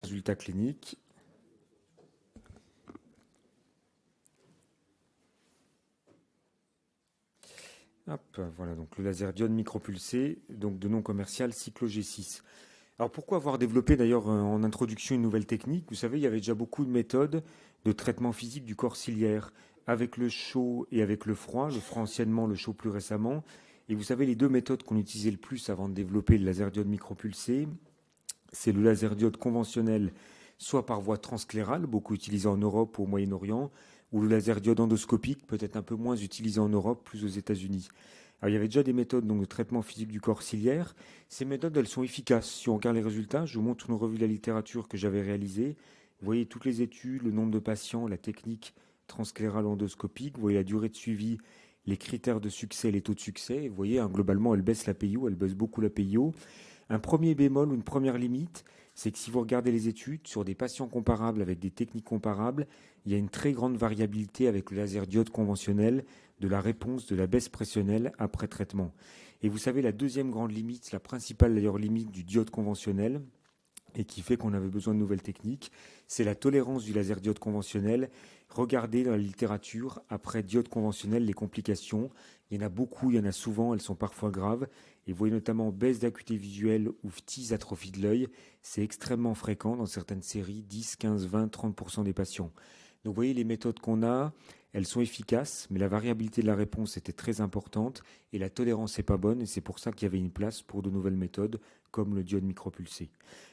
Résultats cliniques. Hop, voilà, donc le laser diode micropulsé, donc de nom commercial Cyclo G6. Alors pourquoi avoir développé d'ailleurs en introduction une nouvelle technique? Vous savez, il y avait déjà beaucoup de méthodes de traitement physique du corps ciliaire, avec le chaud et avec le froid anciennement, le chaud plus récemment. Et vous savez, les deux méthodes qu'on utilisait le plus avant de développer le laser diode micropulsé, c'est le laser diode conventionnel, soit par voie transclérale, beaucoup utilisé en Europe ou au Moyen-Orient, ou le laser diode endoscopique, peut-être un peu moins utilisé en Europe, plus aux États-Unis. Alors, il y avait déjà des méthodes donc, de traitement physique du corps ciliaire. Ces méthodes, elles sont efficaces. Si on regarde les résultats, je vous montre une revue de la littérature que j'avais réalisée. Vous voyez toutes les études, le nombre de patients, la technique transclérale endoscopique. Vous voyez la durée de suivi, les critères de succès, les taux de succès. Vous voyez, hein, globalement, elle baisse la PIO, elle baisse beaucoup la PIO. Un premier bémol ou une première limite, c'est que si vous regardez les études sur des patients comparables avec des techniques comparables, il y a une très grande variabilité avec le laser diode conventionnel de la réponse de la baisse pressionnelle après traitement. Et vous savez, la deuxième grande limite, la principale d'ailleurs limite du diode conventionnel, et qui fait qu'on avait besoin de nouvelles techniques, c'est la tolérance du laser diode conventionnel. Regardez dans la littérature, après diode conventionnel, les complications. Il y en a beaucoup, il y en a souvent, elles sont parfois graves. Et vous voyez notamment baisse d'acuité visuelle ou phthise atrophie de l'œil. C'est extrêmement fréquent dans certaines séries, 10, 15, 20, 30% des patients. Donc vous voyez, les méthodes qu'on a, elles sont efficaces, mais la variabilité de la réponse était très importante et la tolérance n'est pas bonne. Et c'est pour ça qu'il y avait une place pour de nouvelles méthodes comme le diode micropulsé.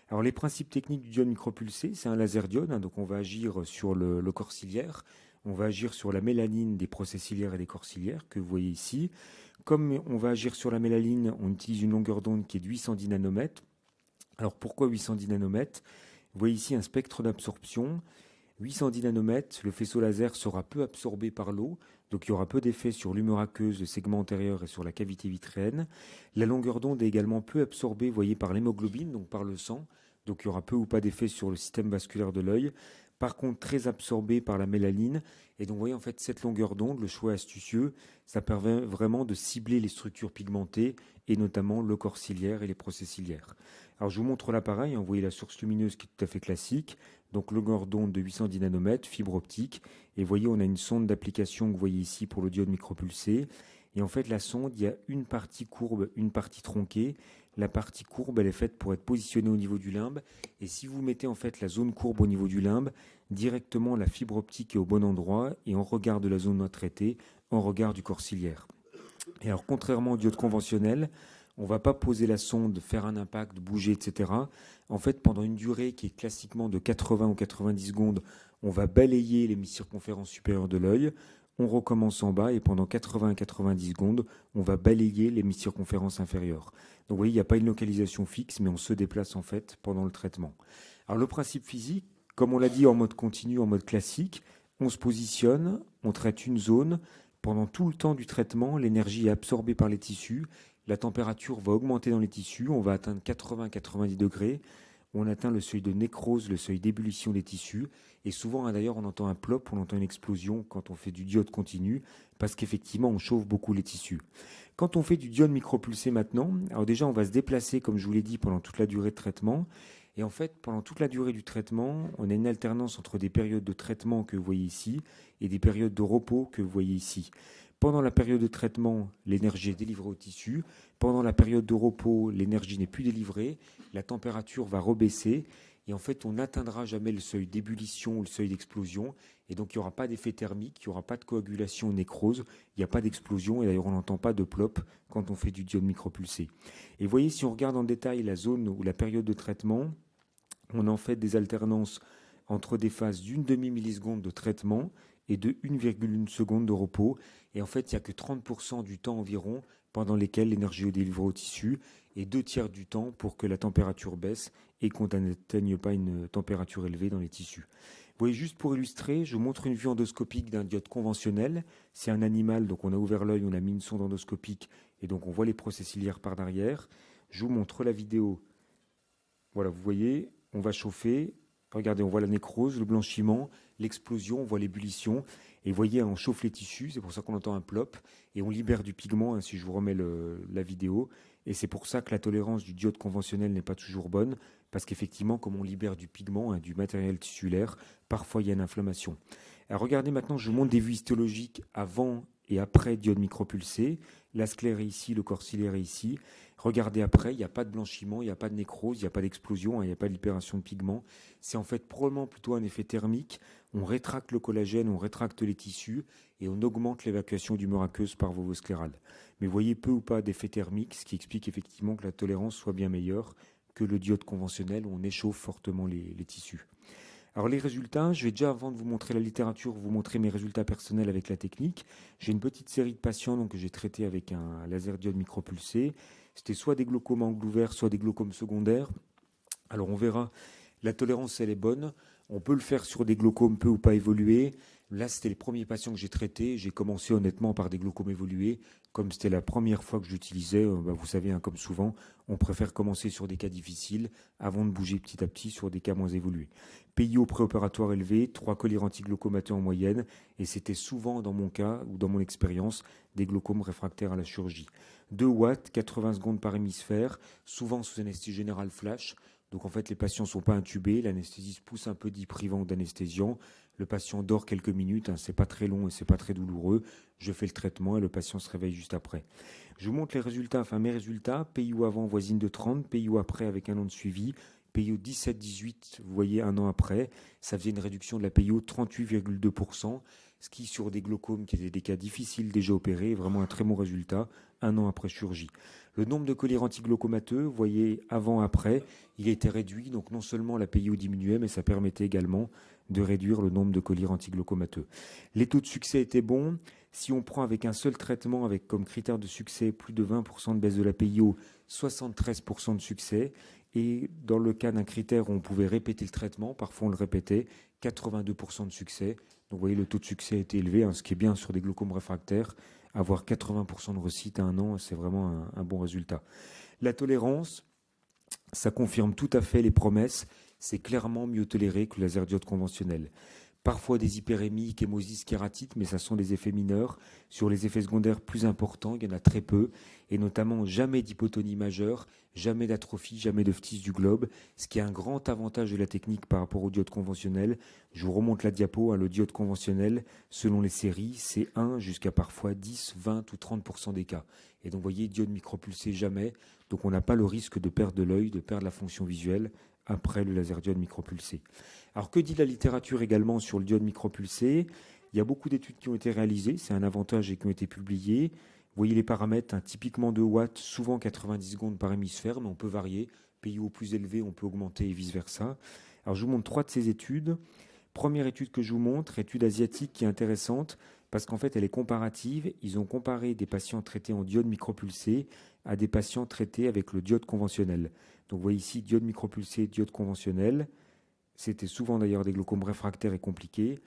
Alors les principes techniques du diode micropulsé, c'est un laser diode, hein, donc on va agir sur le corps ciliaire, on va agir sur la mélanine des procès ciliaires et des corps ciliaires que vous voyez ici. Comme on va agir sur la mélanine, on utilise une longueur d'onde qui est de 810 nanomètres. Alors pourquoi 810 nanomètres? Vous voyez ici un spectre d'absorption. 810 nanomètres, le faisceau laser sera peu absorbé par l'eau, donc il y aura peu d'effet sur l'humeur aqueuse, le segment antérieur et sur la cavité vitréenne. La longueur d'onde est également peu absorbée, vous voyez, par l'hémoglobine, donc par le sang, donc il y aura peu ou pas d'effet sur le système vasculaire de l'œil. Par contre, très absorbée par la mélanine. Et donc, vous voyez, en fait, cette longueur d'onde, le choix astucieux, ça permet vraiment de cibler les structures pigmentées, et notamment le corps ciliaire et les procès ciliaires. Alors, je vous montre l'appareil, vous voyez la source lumineuse qui est tout à fait classique. Donc, longueur d'onde de 810 nanomètres, fibre optique. Et vous voyez, on a une sonde d'application que vous voyez ici pour le diode micropulsé. Et en fait, la sonde, il y a une partie courbe, une partie tronquée. La partie courbe, elle est faite pour être positionnée au niveau du limbe. Et si vous mettez en fait la zone courbe au niveau du limbe, directement la fibre optique est au bon endroit et on regarde la zone non traitée, on regarde du corps ciliaire. Et alors, contrairement au diode conventionnel, on ne va pas poser la sonde, faire un impact, bouger, etc. En fait, pendant une durée qui est classiquement de 80 ou 90 secondes, on va balayer l'hémiscirconférence supérieure de l'œil. On recommence en bas et pendant 80 à 90 secondes, on va balayer l'hémiscirconférence inférieure. Donc vous voyez, il n'y a pas une localisation fixe, mais on se déplace en fait pendant le traitement. Alors le principe physique, comme on l'a dit en mode continu, en mode classique, on se positionne, on traite une zone. Pendant tout le temps du traitement, l'énergie est absorbée par les tissus. La température va augmenter dans les tissus. On va atteindre 80-90 degrés. On atteint le seuil de nécrose, le seuil d'ébullition des tissus. Et souvent, hein, d'ailleurs, on entend un plop, on entend une explosion quand on fait du diode continu, parce qu'effectivement, on chauffe beaucoup les tissus. Quand on fait du diode micropulsé maintenant, alors déjà, on va se déplacer, comme je vous l'ai dit, pendant toute la durée de traitement. Et en fait, pendant toute la durée du traitement, on a une alternance entre des périodes de traitement que vous voyez ici et des périodes de repos que vous voyez ici. Pendant la période de traitement, l'énergie est délivrée au tissu. Pendant la période de repos, l'énergie n'est plus délivrée. La température va rebaisser. Et en fait, on n'atteindra jamais le seuil d'ébullition ou le seuil d'explosion. Et donc, il n'y aura pas d'effet thermique, il n'y aura pas de coagulation ou nécrose, il n'y a pas d'explosion. Et d'ailleurs, on n'entend pas de plop quand on fait du diode micropulsé. Et vous voyez, si on regarde en détail la zone ou la période de traitement, on en fait des alternances entre des phases d'une demi-milliseconde de traitement et de 1,1 seconde de repos. Et en fait, il n'y a que 30% du temps environ pendant lesquels l'énergie est délivrée au tissu et 2 tiers du temps pour que la température baisse et qu'on n'atteigne pas une température élevée dans les tissus. Vous voyez, juste pour illustrer, je vous montre une vue endoscopique d'un diode conventionnel. C'est un animal, donc on a ouvert l'œil, on a mis une sonde endoscopique et donc on voit les procès ciliaires par derrière. Je vous montre la vidéo. Voilà, vous voyez, on va chauffer. Regardez, on voit la nécrose, le blanchiment, l'explosion, on voit l'ébullition. Et vous voyez, on chauffe les tissus, c'est pour ça qu'on entend un plop. Et on libère du pigment, hein, si je vous remets la vidéo. Et c'est pour ça que la tolérance du diode conventionnel n'est pas toujours bonne, parce qu'effectivement, comme on libère du pigment, hein, du matériel tissulaire, parfois il y a une inflammation. Alors regardez maintenant, je vous montre des vues histologiques avant et après diode micropulsé. La sclère est ici, le corps cilaire est ici. Regardez après, il n'y a pas de blanchiment, il n'y a pas de nécrose, il n'y a pas d'explosion, hein, il n'y a pas de libération de pigments. C'est en fait probablement plutôt un effet thermique. On rétracte le collagène, on rétracte les tissus et on augmente l'évacuation d'humeur aqueuse par vos sclérales. Mais voyez peu ou pas d'effet thermique, ce qui explique effectivement que la tolérance soit bien meilleure que le diode conventionnel où on échauffe fortement les tissus. Alors les résultats, je vais déjà, avant de vous montrer la littérature, vous montrer mes résultats personnels avec la technique. J'ai une petite série de patients donc, que j'ai traités avec un laser diode micropulsé. C'était soit des glaucomes à angle ouvert, soit des glaucomes secondaires. Alors on verra, la tolérance elle est bonne. On peut le faire sur des glaucomes peu ou pas évolués. Là, c'était les premiers patients que j'ai traités. J'ai commencé honnêtement par des glaucomes évolués. Comme c'était la première fois que j'utilisais, vous savez, hein, comme souvent, on préfère commencer sur des cas difficiles avant de bouger petit à petit sur des cas moins évolués. PIO préopératoire élevé, 3 collyres antiglaucomateux en moyenne, et c'était souvent dans mon cas ou dans mon expérience des glaucomes réfractaires à la chirurgie. 2 watts, 80 secondes par hémisphère, souvent sous anesthésie générale flash. Donc en fait, les patients ne sont pas intubés, l'anesthésiste pousse un peu diprivant ou d'anesthésiant. Le patient dort quelques minutes, hein, c'est pas très long et c'est pas très douloureux. Je fais le traitement et le patient se réveille juste après. Je vous montre les résultats, enfin mes résultats. PIO avant voisine de 30, PIO après avec un an de suivi. PIO 17-18, vous voyez, un an après, ça faisait une réduction de la PIO 38,2%, ce qui, sur des glaucomes qui étaient des cas difficiles déjà opérés, est vraiment un très bon résultat, un an après chirurgie. Le nombre de collyres antiglaucomateux, vous voyez, avant-après, il était réduit, donc non seulement la PIO diminuait, mais ça permettait également de réduire le nombre de collyres antiglaucomateux. Les taux de succès étaient bons. Si on prend avec un seul traitement, avec comme critère de succès plus de 20% de baisse de la PIO, 73% de succès. Et dans le cas d'un critère où on pouvait répéter le traitement, parfois on le répétait, 82% de succès. Donc vous voyez, le taux de succès était élevé, hein, ce qui est bien sur des glaucomes réfractaires. Avoir 80% de réussite à un an, c'est vraiment un bon résultat. La tolérance, ça confirme tout à fait les promesses. C'est clairement mieux toléré que le laser diode conventionnel. Parfois des hyperémiques, hémosis, kératite, mais ça sont des effets mineurs. Sur les effets secondaires plus importants, il y en a très peu, et notamment jamais d'hypotonie majeure, jamais d'atrophie, jamais de phthisis du globe, ce qui est un grand avantage de la technique par rapport au diode conventionnel. Je vous remonte la diapo, hein, le diode conventionnel, selon les séries, c'est 1 jusqu'à parfois 10, 20 ou 30% des cas. Et donc vous voyez, diode micropulsé jamais, donc on n'a pas le risque de perdre de l'œil, de perdre la fonction visuelle après le laser diode micropulsé. Alors que dit la littérature également sur le diode micropulsé? Il y a beaucoup d'études qui ont été réalisées, c'est un avantage et qui ont été publiées. Vous voyez les paramètres, hein, typiquement 2 watts, souvent 90 secondes par hémisphère, mais on peut varier. PIO plus élevé, on peut augmenter et vice-versa. Alors je vous montre 3 de ces études. Première étude que je vous montre, étude asiatique qui est intéressante parce qu'en fait elle est comparative. Ils ont comparé des patients traités en diode micropulsé à des patients traités avec le diode conventionnel. Donc vous voyez ici diode micropulsé, diode conventionnel. C'était souvent d'ailleurs des glaucomes réfractaires et compliqués.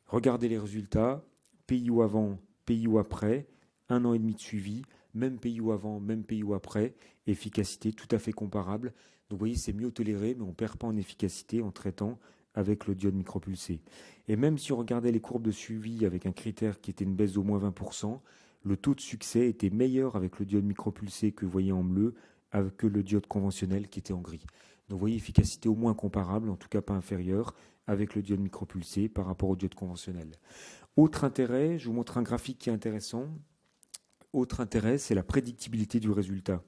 Regardez les résultats, PIO avant, PIO après, 1 an et demi de suivi, même PIO avant, même PIO après, efficacité tout à fait comparable. Donc vous voyez, c'est mieux toléré, mais on ne perd pas en efficacité en traitant avec le diode micropulsé. Et même si on regardait les courbes de suivi avec un critère qui était une baisse d'au moins 20%, le taux de succès était meilleur avec le diode micropulsé que vous voyez en bleu que le diode conventionnel qui était en gris. Donc vous voyez, efficacité au moins comparable, en tout cas pas inférieure, avec le diode micropulsé par rapport au diode conventionnel. Autre intérêt, je vous montre un graphique qui est intéressant. Autre intérêt, c'est la prédictibilité du résultat.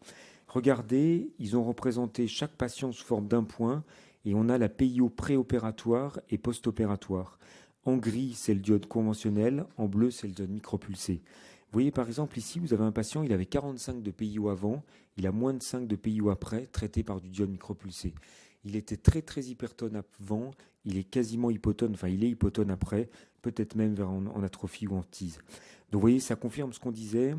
Regardez, ils ont représenté chaque patient sous forme d'un point et on a la PIO préopératoire et post-opératoire. En gris, c'est le diode conventionnel, en bleu, c'est le diode micropulsé. Vous voyez par exemple ici, vous avez un patient, il avait 45 de PIO avant, il a moins de 5 de PIO après, traité par du diode micropulsé. Il était très très hypertone avant, il est quasiment hypotone, enfin il est hypotone après, peut-être même en atrophie ou en phthisis. Donc vous voyez, ça confirme ce qu'on disait,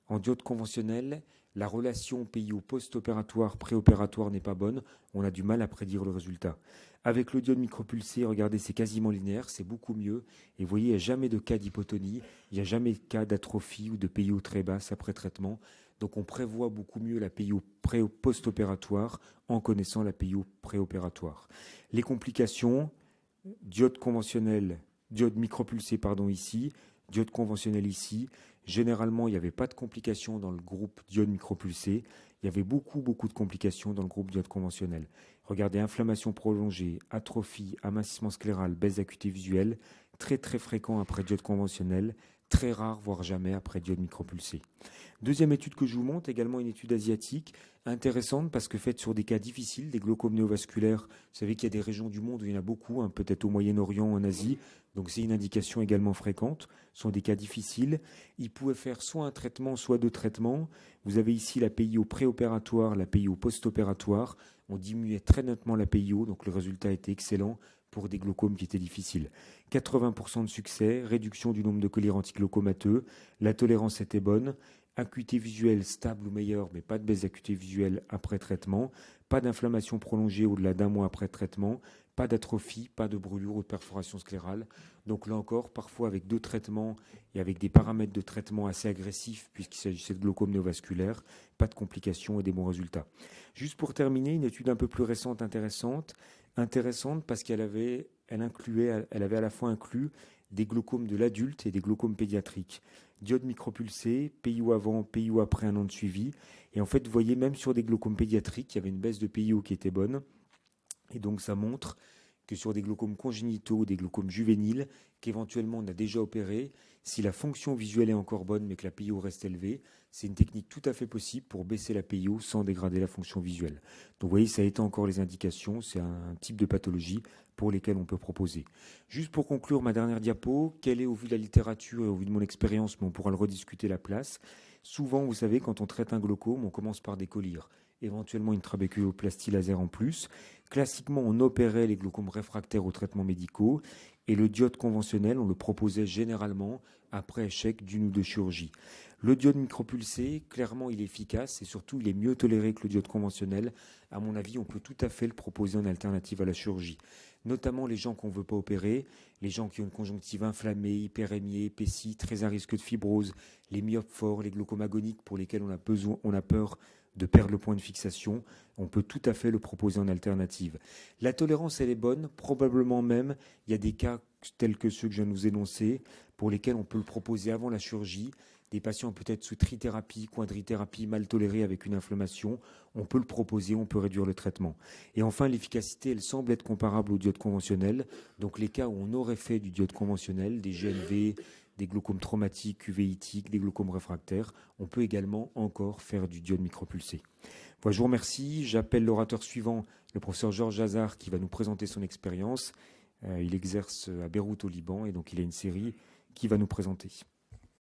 en diode conventionnel, la relation PIO post-opératoire, préopératoire n'est pas bonne, on a du mal à prédire le résultat. Avec le diode micropulsé, regardez, c'est quasiment linéaire, c'est beaucoup mieux. Et vous voyez, il n'y a jamais de cas d'hypotonie, il n'y a jamais de cas d'atrophie ou de PIO très basse après traitement. Donc on prévoit beaucoup mieux la PIO post-opératoire en connaissant la PIO préopératoire. Les complications, diode conventionnel, diode micropulsé, ici, diode conventionnelle ici. Généralement, il n'y avait pas de complications dans le groupe diode micropulsé. Il y avait beaucoup de complications dans le groupe diode conventionnel. Regardez, inflammation prolongée, atrophie, amincissement scléral, baisse d'acuité visuelle, très fréquent après diode conventionnelle, très rare, voire jamais après diode micropulsé. Deuxième étude que je vous montre, également une étude asiatique, intéressante parce que faite sur des cas difficiles, des glaucomes néovasculaires. Vous savez qu'il y a des régions du monde où il y en a beaucoup, hein, peut-être au Moyen-Orient, en Asie, donc c'est une indication également fréquente. Ce sont des cas difficiles. Ils pouvaient faire soit un traitement, soit deux traitements. Vous avez ici la PIO préopératoire, la PIO post-opératoire. On diminuait très nettement la PIO, donc le résultat était excellent pour des glaucomes qui étaient difficiles. 80% de succès, réduction du nombre de collyres antiglaucomateux, la tolérance était bonne, acuité visuelle stable ou meilleure, mais pas de baisse d'acuité visuelle après traitement, pas d'inflammation prolongée au-delà d'un mois après traitement, pas d'atrophie, pas de brûlure ou de perforation sclérale. Donc là encore, parfois avec deux traitements et avec des paramètres de traitement assez agressifs, puisqu'il s'agissait de glaucome néovasculaire, pas de complications et des bons résultats. Juste pour terminer, une étude un peu plus récente, intéressante parce qu'elle avait à la fois inclus des glaucomes de l'adulte et des glaucomes pédiatriques. Diode micropulsée, PIO avant, PIO après un an de suivi. Et en fait, vous voyez, même sur des glaucomes pédiatriques, il y avait une baisse de PIO qui était bonne. Et donc, ça montre que sur des glaucomes congénitaux ou des glaucomes juvéniles, qu'éventuellement on a déjà opéré, si la fonction visuelle est encore bonne mais que la PIO reste élevée, c'est une technique tout à fait possible pour baisser la PIO sans dégrader la fonction visuelle. Donc vous voyez, ça étend encore les indications, c'est un type de pathologie pour lesquelles on peut proposer. Juste pour conclure ma dernière diapo, quelle est au vu de la littérature et au vu de mon expérience, mais on pourra le rediscuter la place. Souvent, vous savez, quand on traite un glaucome, on commence par des collyres, éventuellement une trabéculoplastie laser en plus. Classiquement, on opérait les glaucomes réfractaires aux traitements médicaux et le diode conventionnel, on le proposait généralement après échec d'une ou deux chirurgies. Le diode micropulsé, clairement, il est efficace et surtout, il est mieux toléré que le diode conventionnel. À mon avis, on peut tout à fait le proposer en alternative à la chirurgie. Notamment les gens qu'on ne veut pas opérer, les gens qui ont une conjonctive inflammée, hyperémiée, épaissie, très à risque de fibrose, les myopes forts, les glaucomes agoniques pour lesquels on a peur de perdre le point de fixation, on peut tout à fait le proposer en alternative. La tolérance, elle est bonne, probablement même, il y a des cas tels que ceux que je viens de vous énoncer, pour lesquels on peut le proposer avant la chirurgie. Des patients peut-être sous trithérapie, quadrithérapie, mal tolérés avec une inflammation, on peut le proposer, on peut réduire le traitement. Et enfin, l'efficacité, elle semble être comparable au diode conventionnel. Donc les cas où on aurait fait du diode conventionnel, des GNV, des glaucomes traumatiques, uvéitiques, des glaucomes réfractaires, on peut également encore faire du diode micropulsé. Voilà, je vous remercie. J'appelle l'orateur suivant, le professeur Georges Hazard, qui va nous présenter son expérience. Il exerce à Beyrouth au Liban et donc il a une série qui va nous présenter.